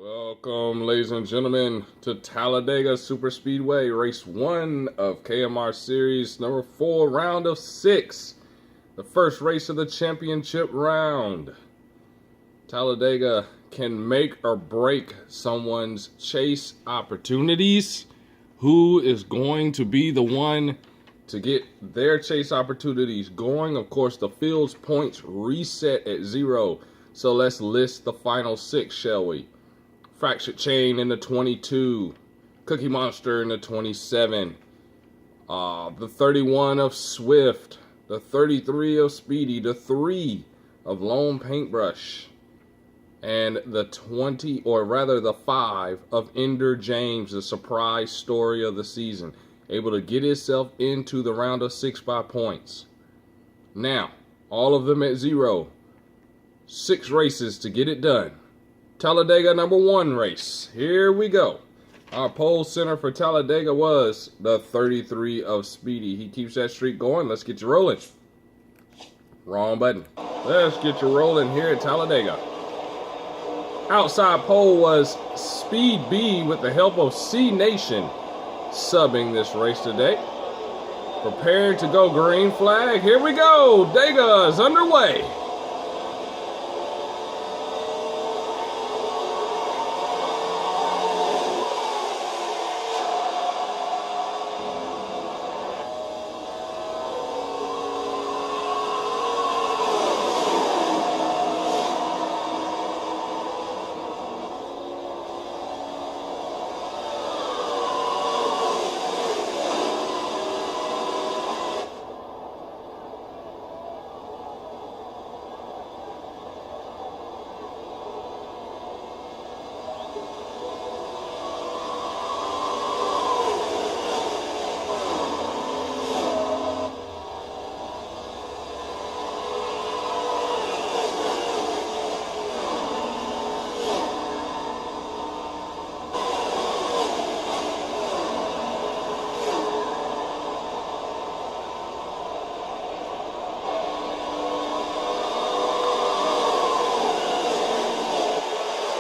Welcome, ladies and gentlemen, to Talladega Super Speedway, race 1 of KMR Series number 4, round of 6. The first race of the championship round. Talladega can make or break someone's chase opportunities. Who is going to be the one to get their chase opportunities going? Of course, the field's points reset at 0. So let's list the final 6, shall we? Fractured Chain in the 22, Cookie Monster in the 27, the 31 of Swift, the 33 of Speedy, the 3 of Lone Paintbrush, and the 20, or rather the 5 of Ender James, the surprise story of the season, able to get himself into the round of 6 by points. Now, all of them at 0, 6 races to get it done. Talladega number 1 race. Here we go. Our pole center for Talladega was the 33 of Speedy. He keeps that streak going. Let's get you rolling. Wrong button. Let's get you rolling here at Talladega. Outside pole was Speed B with the help of C Nation subbing this race today. Prepared to go green flag. Here we go. Dega is underway.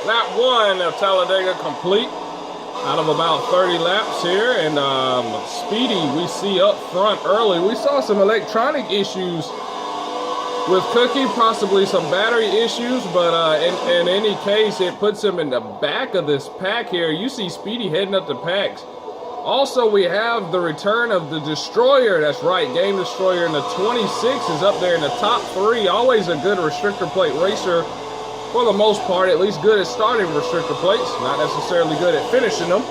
Lap 1 of Talladega complete out of about 30 laps here, and Speedy we see up front early. We saw some electronic issues with Cookie, possibly some battery issues, but in any case, it puts him in the back of this pack here. You see Speedy heading up the packs. Also, we have the return of the Destroyer. That's right, Game Destroyer in the 26 is up there in the top 3. Always a good restrictor plate racer. For the most part, at least good at starting restrictor plates, not necessarily good at finishing them.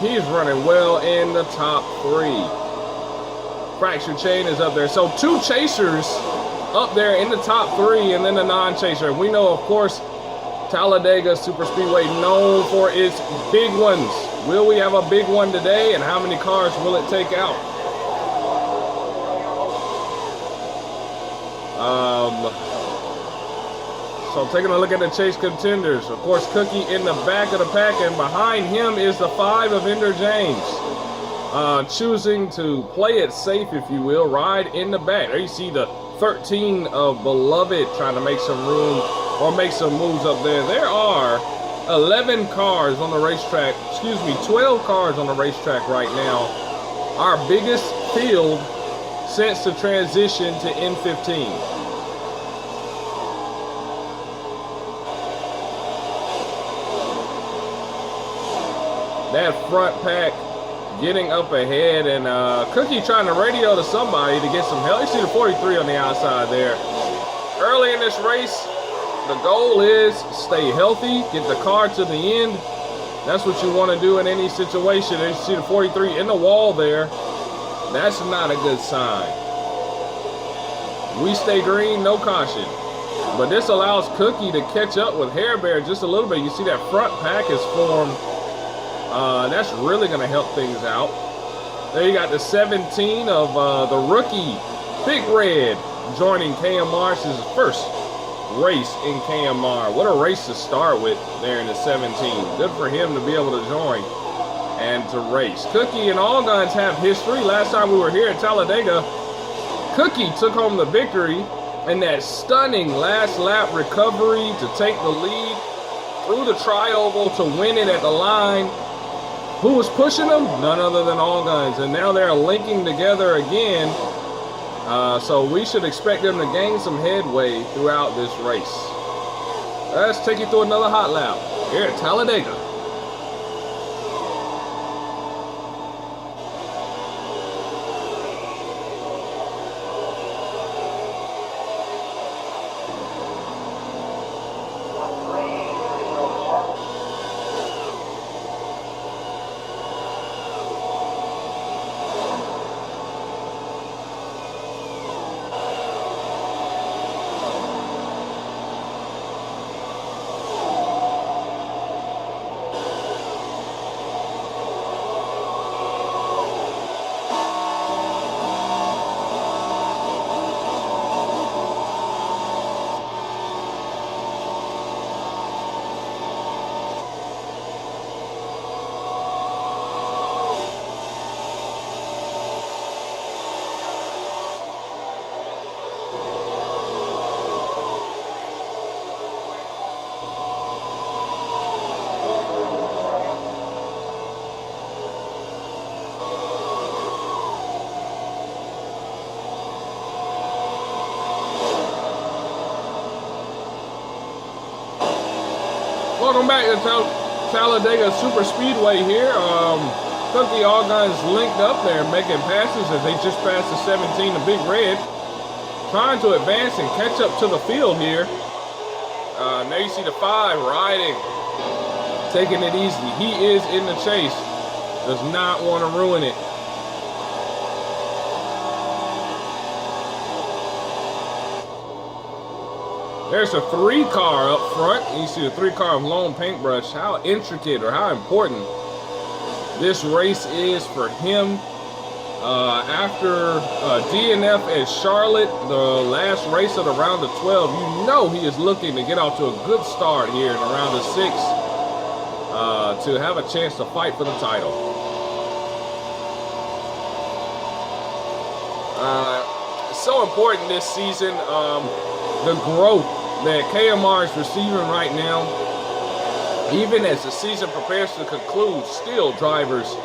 He's running well in the top 3. Fractured Chain is up there. So 2 chasers up there in the top 3, and then the non-chaser. We know, of course, Talladega Super Speedway known for its big ones. Will we have a big one today, and how many cars will it take out? So taking a look at the chase contenders, of course, Cookie in the back of the pack, and behind him is the 5 of Ender James. Choosing to play it safe, if you will, ride in the back. There you see the 13 of Beloved trying to make some room or make some moves up there. There are 11 cars on the racetrack, 12 cars on the racetrack right now. Our biggest field since the transition to N15. That front pack getting up ahead, and Cookie trying to radio to somebody to get some help. You see the 43 on the outside there. Early in this race, the goal is stay healthy, get the car to the end. That's what you want to do in any situation. And you see the 43 in the wall there. That's not a good sign. We stay green, no caution. But this allows Cookie to catch up with Hair Bear just a little bit. You see that front pack is formed. That's really going to help things out. There you got the 17 of the rookie, Big Red, joining KMR. This is his first race in KMR. What a race to start with there in the 17. Good for him to be able to join and to race. Cookie and All Guns have history. Last time we were here at Talladega, Cookie took home the victory in that stunning last lap recovery to take the lead. through the tri-oval to win it at the line. Who was pushing them? None other than All Guns. And now they're linking together again. So we should expect them to gain some headway throughout this race. Let's take you through another hot lap here at Talladega. Welcome back to Talladega Super Speedway here. Cookie All Guns linked up there making passes as they just passed the 17, the Big Red. Trying to advance and catch up to the field here. Now you see the 5 riding, taking it easy. He is in the chase. Does not want to ruin it. There's a 3 car up front. You see the 3 car of Lone Paintbrush. How intricate or how important this race is for him. After DNF at Charlotte, the last race of the round of 12, you know he is looking to get off to a good start here in the round of 6 to have a chance to fight for the title. It's so important this season, the growth that KMR is receiving right now. Even as the season prepares to conclude, still drivers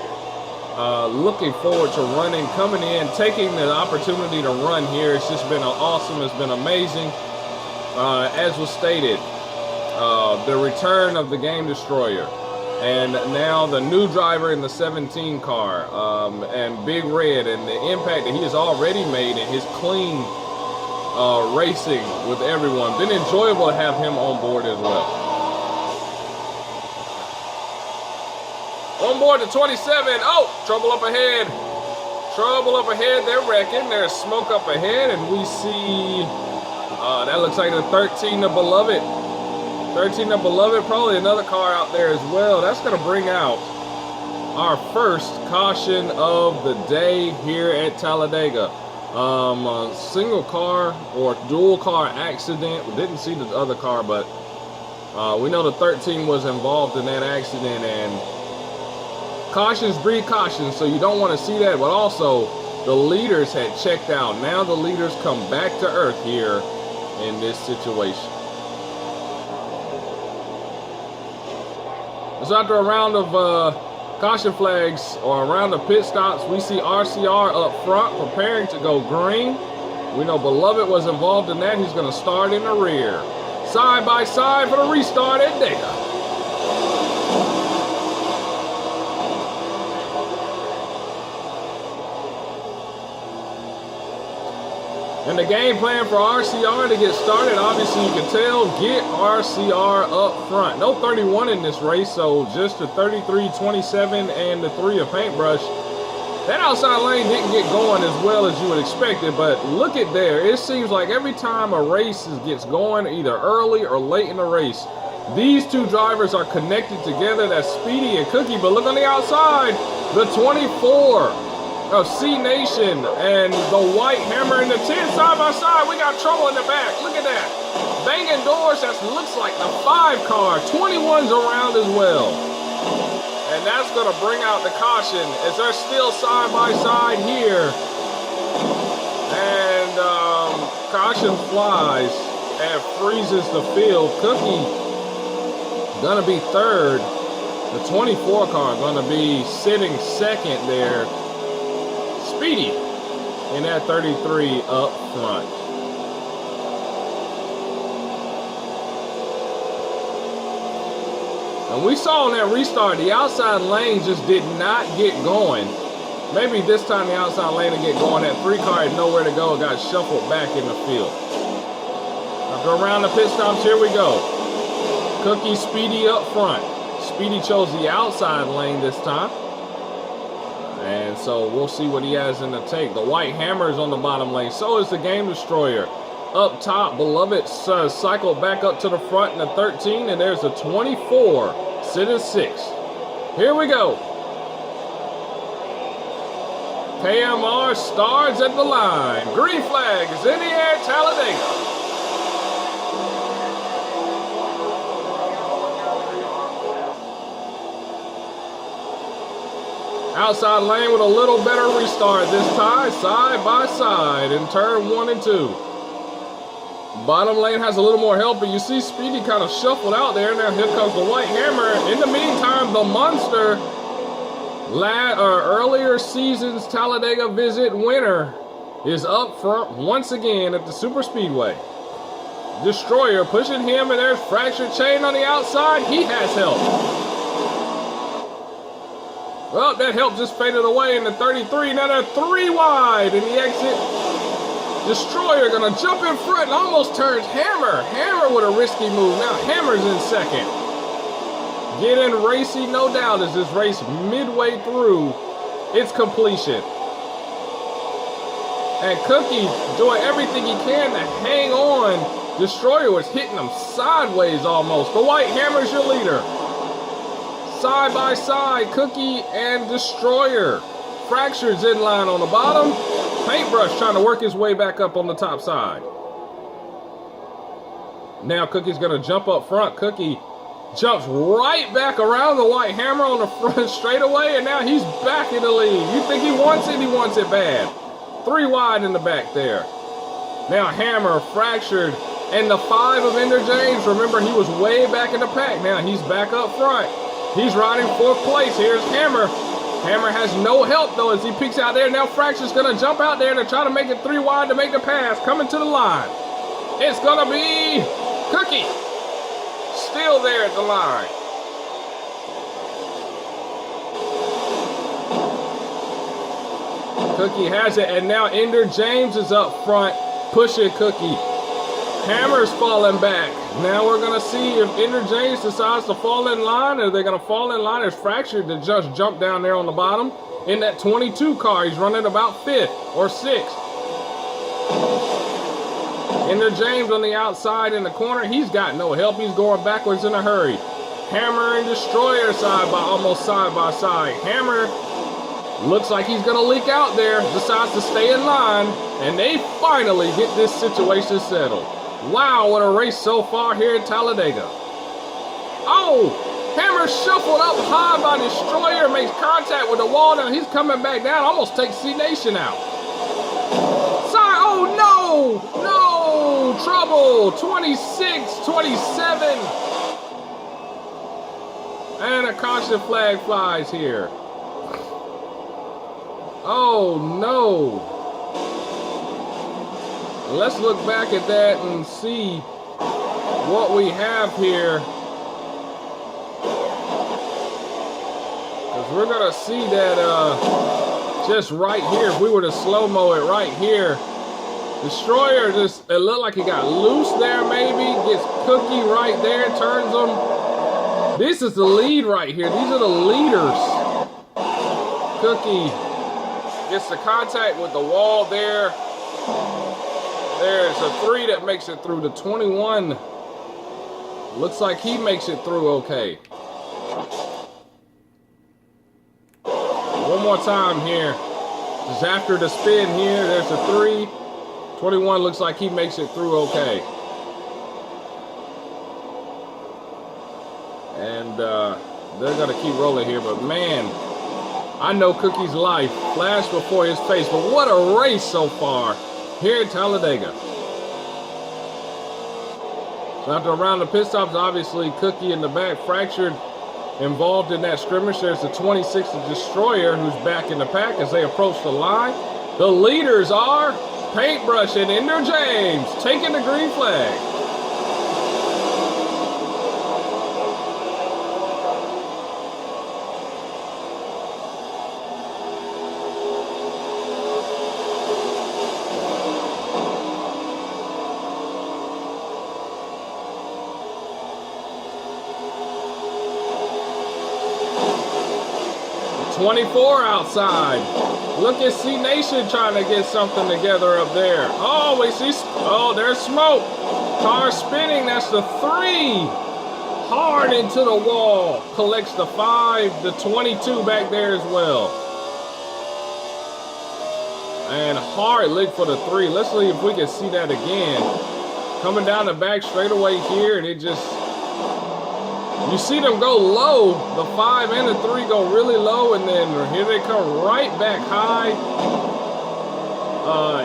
looking forward to running, coming in, taking the opportunity to run here. It's just been awesome. It's been amazing. As was stated, the return of the Game Destroyer, and now the new driver in the 17 car, and Big Red, and the impact that he has already made in his clean racing with everyone. Been enjoyable to have him on board as well. On board to 27. Oh, trouble up ahead. Trouble up ahead. They're wrecking. There's smoke up ahead, and we see that looks like the 13, the Beloved. 13, the Beloved. Probably another car out there as well. That's going to bring out our first caution of the day here at Talladega. A single car or dual car accident. We didn't see the other car, but we know the 13 was involved in that accident, and cautions breed caution, so you don't want to see that. But also, the leaders had checked out. Now the leaders come back to earth here in this situation. So after a round of caution flags or around the pit stops, we see RCR up front preparing to go green. We know Beloved was involved in that. He's going to start in the rear. Side by side for the restart at Dega. And the game plan for RCR to get started, obviously you can tell, get RCR up front. No 31 in this race, so just the 33, 27, and the 3 of Paintbrush. That outside lane didn't get going as well as you would expect it, but look at there. It seems like every time a race gets going, either early or late in the race, these two drivers are connected together. That's Speedy and Cookie, but look on the outside, the 24 of C Nation and the White Hammer in the 10 side by side. We got trouble in the back. Look at that. Banging doors. That looks like the 5 car. 21's around as well. And that's going to bring out the caution as they're still side by side here. And caution flies and freezes the field. Cookie gonna be third. The 24 car gonna be sitting second there. Speedy in that 33 up front. And we saw on that restart, the outside lane just did not get going. Maybe this time the outside lane will get going. That 3 car had nowhere to go, got shuffled back in the field. After around the pit stops, here we go. Cookie, Speedy up front. Speedy chose the outside lane this time. And so we'll see what he has in the tank. The white hammer is on the bottom lane. So is the Game Destroyer. Up top, Beloved cycled back up to the front in the 13. And there's a 24, sitting 6th. Here we go. KMR starts at the line. Green flag is in the air, Talladega. Outside lane with a little better restart this time, side by side in turn 1 and 2. Bottom lane has a little more help, but you see Speedy kind of shuffled out there. Now here comes the white hammer. In the meantime, the monster, earlier season's Talladega visit winner, is up front once again at the Super Speedway. Destroyer pushing him, and there's Fractured Chain on the outside. He has help. Well, that help just faded away in the 33. Now they're 3 wide in the exit. Destroyer gonna jump in front and almost turns Hammer. Hammer with a risky move. Now Hammer's in second. Getting racy, no doubt, as this race midway through its completion. And Cookie doing everything he can to hang on. Destroyer was hitting him sideways almost. The white Hammer's your leader. Side by side, Cookie and Destroyer. Fractured's in line on the bottom. Paintbrush trying to work his way back up on the top side. Now Cookie's gonna jump up front. Cookie jumps right back around the white hammer on the front straightaway, and now he's back in the lead. You think he wants it bad. 3 wide in the back there. Now Hammer, Fractured, and the 5 of Ender James. Remember, he was way back in the pack. Now he's back up front. He's riding 4th place. Here's Hammer. Hammer has no help, though, as he peeks out there. Now Fracture's going to jump out there to try to make it 3 wide to make the pass. Coming to the line. It's going to be Cookie. Still there at the line. Cookie has it, and now Ender James is up front, pushing Cookie. Hammer's falling back. Now we're going to see if Ender James decides to fall in line, or they're going to fall in line as Fractured to just jump down there on the bottom. In that 22 car, he's running about 5th or 6th. Ender James on the outside in the corner. He's got no help. He's going backwards in a hurry. Hammer and Destroyer almost side by side. Hammer looks like he's going to leak out there. Decides to stay in line. And they finally get this situation settled. Wow, what a race so far here at Talladega. Oh, Hammer shuffled up high by Destroyer, makes contact with the wall. Now he's coming back down, almost takes C-Nation out. Sorry, oh no, trouble, 26, 27. And a caution flag flies here. Oh no. Let's look back at that and see what we have here. Because we're going to see that just right here, if we were to slow-mo it right here, Destroyer just, it looked like he got loose there maybe, gets Cookie right there, turns him. This is the lead right here. These are the leaders. Cookie gets the contact with the wall there. There's a 3 that makes it through. The 21 looks like he makes it through okay. One more time here. Just after the spin here, there's a 3. 21 looks like he makes it through okay. And they're going to keep rolling here. But man, I know Cookie's life flashed before his face. But what a race so far here at Talladega. So after a round of pit stops, obviously Cookie in the back, Fractured involved in that scrimmage. There's the 26 Destroyer who's back in the pack as they approach the line. The leaders are Paintbrush and Ender James taking the green flag. .24 outside. Look at C Nation trying to get something together up there. Oh, we see. Oh, there's smoke. Car spinning. That's the 3. Hard into the wall. Collects the 5. The 22 back there as well. And hard lick for the 3. Let's see if we can see that again. Coming down the back straightaway here, and it just. You see them go low. The 5 and the 3 go really low, and then here they come right back high.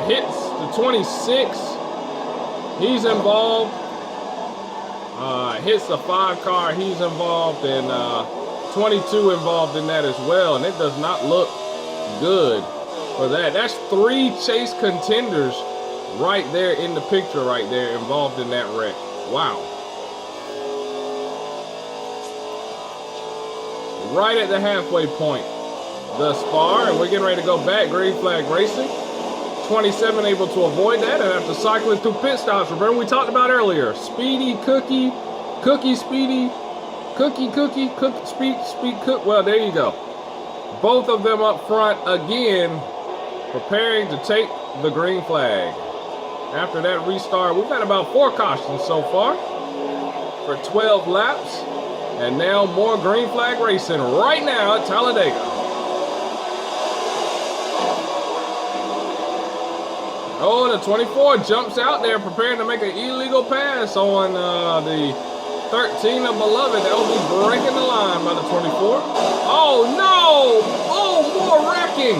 Hits the 26. He's involved. Hits the 5 car. He's involved, and 22 involved in that as well. And it does not look good for that. That's 3 chase contenders right there in the picture right there involved in that wreck. Wow. Right at the halfway point thus far, and we're getting ready to go back. Green flag racing. 27 able to avoid that, and after cycling through pit stops, remember we talked about earlier, Speedy, Cookie, Cookie, Speedy, Cookie, Cookie, Cookie, Speed, Cook. Well, there you go. Both of them up front again, preparing to take the green flag. After that restart, we've had about 4 cautions so far for 12 laps. And now more green flag racing right now at Talladega. Oh, the 24 jumps out there preparing to make an illegal pass on the 13 of Beloved. That will be breaking the line by the 24. Oh, no! Oh, more wrecking.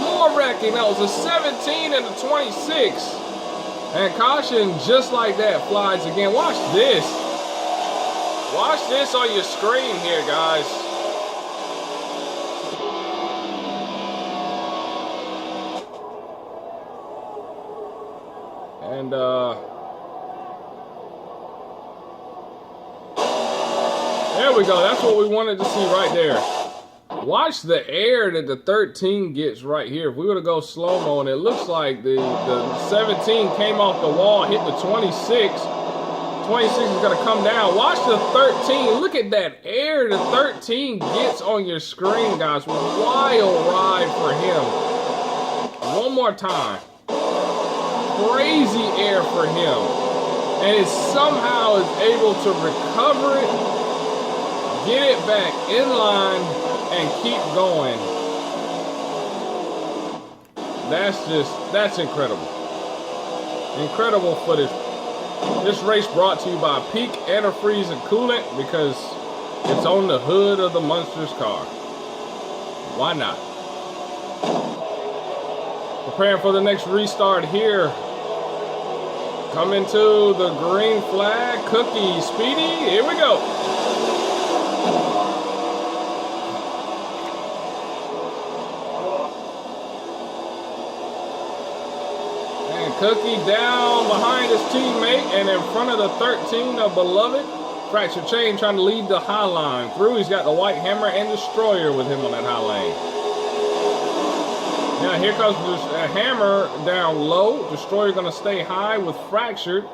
More wrecking. That was a 17 and a 26. And caution just like that flies again. Watch this. Watch this on your screen here, guys. And there we go. That's what we wanted to see right there. Watch the air that the 13 gets right here. If we were to go slow-mo, and it looks like the 17 came off the wall, hit the 26. 26 is going to come down. Watch the 13. Look at that air the 13 gets on your screen, guys. Wild ride for him. One more time. Crazy air for him. And it somehow is able to recover it, get it back in line, and keep going. That's incredible. Incredible footage. This race brought to you by Peak Antifreeze and Coolant because it's on the hood of the Munsters car. Why not? Preparing for the next restart here. Coming to the green flag. Cookie, Speedy. Here we go. Cookie down behind his teammate and in front of the 13 of Beloved. Fractured Chain trying to lead the high line through. He's got the White Hammer and Destroyer with him on that high lane. Now here comes a Hammer down low. Destroyer going to stay high with Fractured.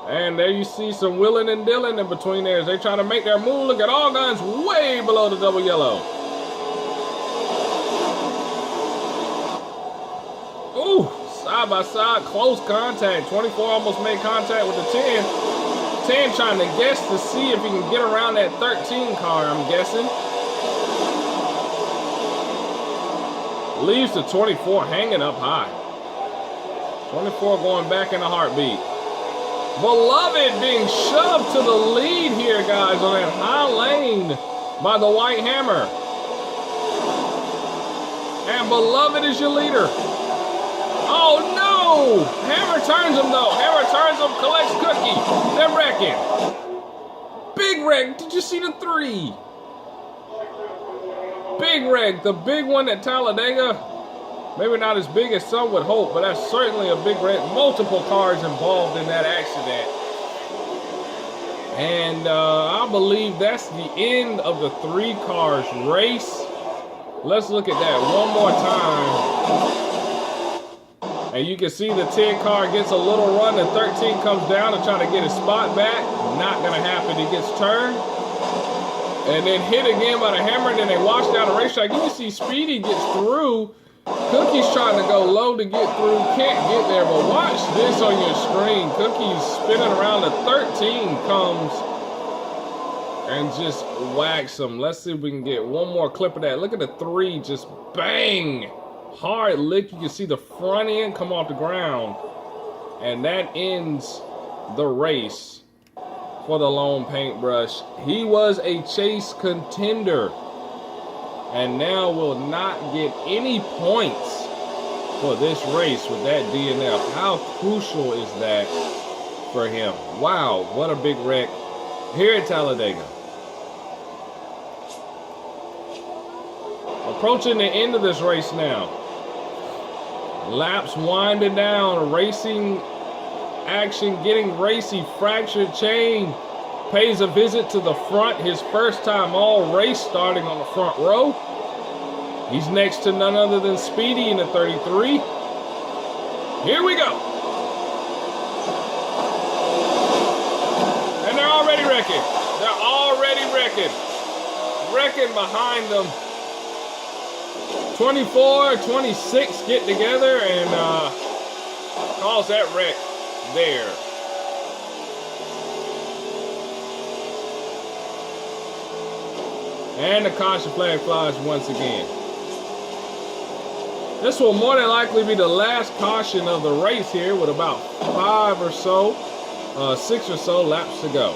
And there you see some willing and dealing in between there as they try to make their move. Look at All Guns way below the double yellow. Ooh. Side by side, close contact. 24 almost made contact with the 10. 10 trying to guess to see if he can get around that 13 car, I'm guessing. Leaves the 24 hanging up high. 24 going back in a heartbeat. Beloved being shoved to the lead here, guys, on that high lane by the White Hammer. And Beloved is your leader. Oh, no! no! Hammer turns him though. Hammer turns him, collects Cookie. They're wrecking. Big wreck. Did you see the 3? Big wreck. The big one at Talladega. Maybe not as big as some would hope, but that's certainly a big wreck. Multiple cars involved in that accident. And I believe that's the end of the 3 cars race. Let's look at that one more time. And you can see the 10 car gets a little run. The 13 comes down to try to get his spot back. Not going to happen. He gets turned. And then hit again by the hammer. And then they wash down the racetrack. You can see Speedy gets through. Cookie's trying to go low to get through. Can't get there. But watch this on your screen. Cookie's spinning around. The 13 comes and just whacks him. Let's see if we can get one more clip of that. Look at the 3, just bang. Hard lick. You can see the front end come off the ground. And that ends the race for the Lone Paintbrush. He was a chase contender. And now will not get any points for this race with that DNF. How crucial is that for him? Wow, what a big wreck here at Talladega. Approaching the end of this race now. Laps winding down, racing action getting racy. Fractured chain pays a visit to the front, his first time all race starting on the front row. He's next to none other than Speedy in the 33. Here we go. And they're already wrecking. They're already wrecking. Wrecking behind them. 24, 26 get together and cause that wreck there. And the caution flag flies once again. This will more than likely be the last caution of the race here with about 5 or so, 6 or so laps to go.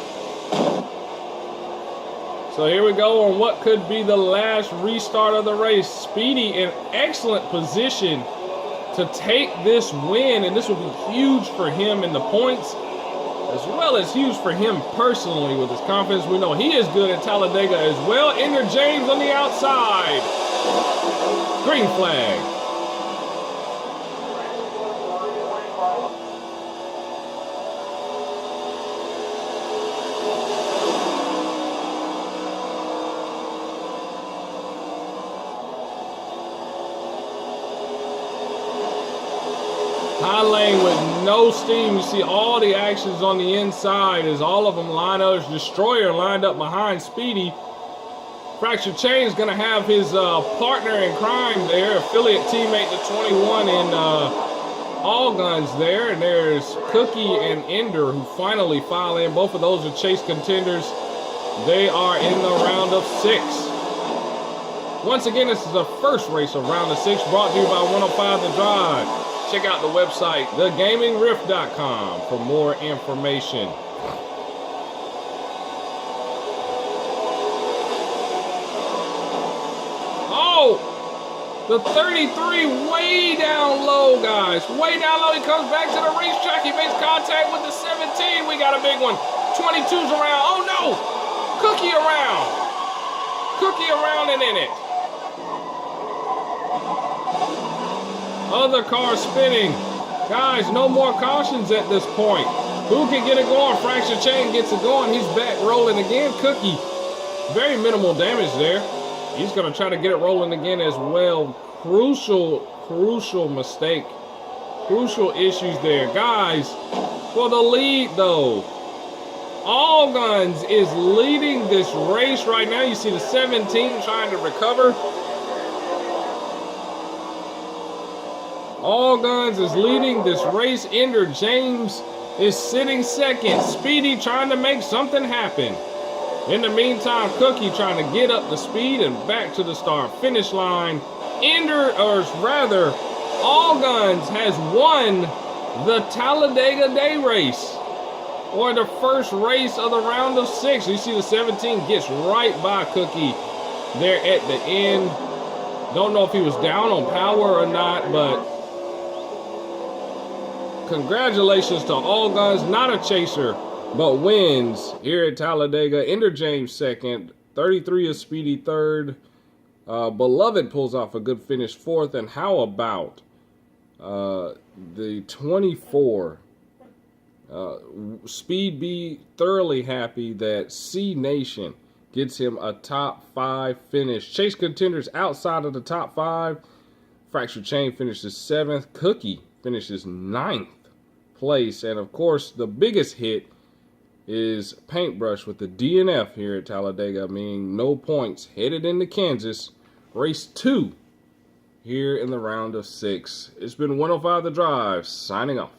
So here we go on what could be the last restart of the race. Speedy in excellent position to take this win, and this will be huge for him in the points, as well as huge for him personally with his confidence. We know he is good at Talladega as well. Enter James on the outside. Green flag. High lane with no steam. You see all the actions on the inside as all of them line up. There's Destroyer lined up behind Speedy. Fractured Chain is going to have his partner in crime there, affiliate teammate to 21 in All Guns there. And there's Cookie and Ender who finally file in. Both of those are chase contenders. They are in the round of 6. Once again, this is the first race of round of 6 brought to you by 105 The Drive. Check out the website, thegamingrif.com, for more information. Oh, the 33 way down low, guys. Way down low. He comes back to the racetrack. He makes contact with the 17. We got a big one. 22's around. Oh, no. Cookie around. Cookie around and in it. Other car spinning. Guys, no more cautions at this point. Who can get it going? Fractured Chain gets it going. He's back rolling again. Cookie, very minimal damage there. He's going to try to get it rolling again as well. Crucial mistake. Crucial issues there. Guys, for the lead, though. All Guns is leading this race right now. You see the 17 trying to recover. All Guns is leading this race. Ender James is sitting second. Speedy trying to make something happen. In the meantime, Cookie trying to get up to speed and back to the start finish line. All Guns has won the Talladega Day race, or the first race of the round of 6. You see the 17 gets right by Cookie there at the end. Don't know if he was down on power or not, but Congratulations to All Guns, not a chaser, but wins here at Talladega. Ender James second, 33 is Speedy third. Beloved pulls off a good finish fourth. And how about the 24? Speed B thoroughly happy that C Nation gets him a top 5 finish. Chase contenders outside of the top 5. Fractured Chain finishes 7th. Cookie finishes 9th place. And of course, the biggest hit is Paintbrush with the DNF here at Talladega, meaning no points. Headed into Kansas, race 2 here in the round of 6. It's been 105 The Drive, signing off.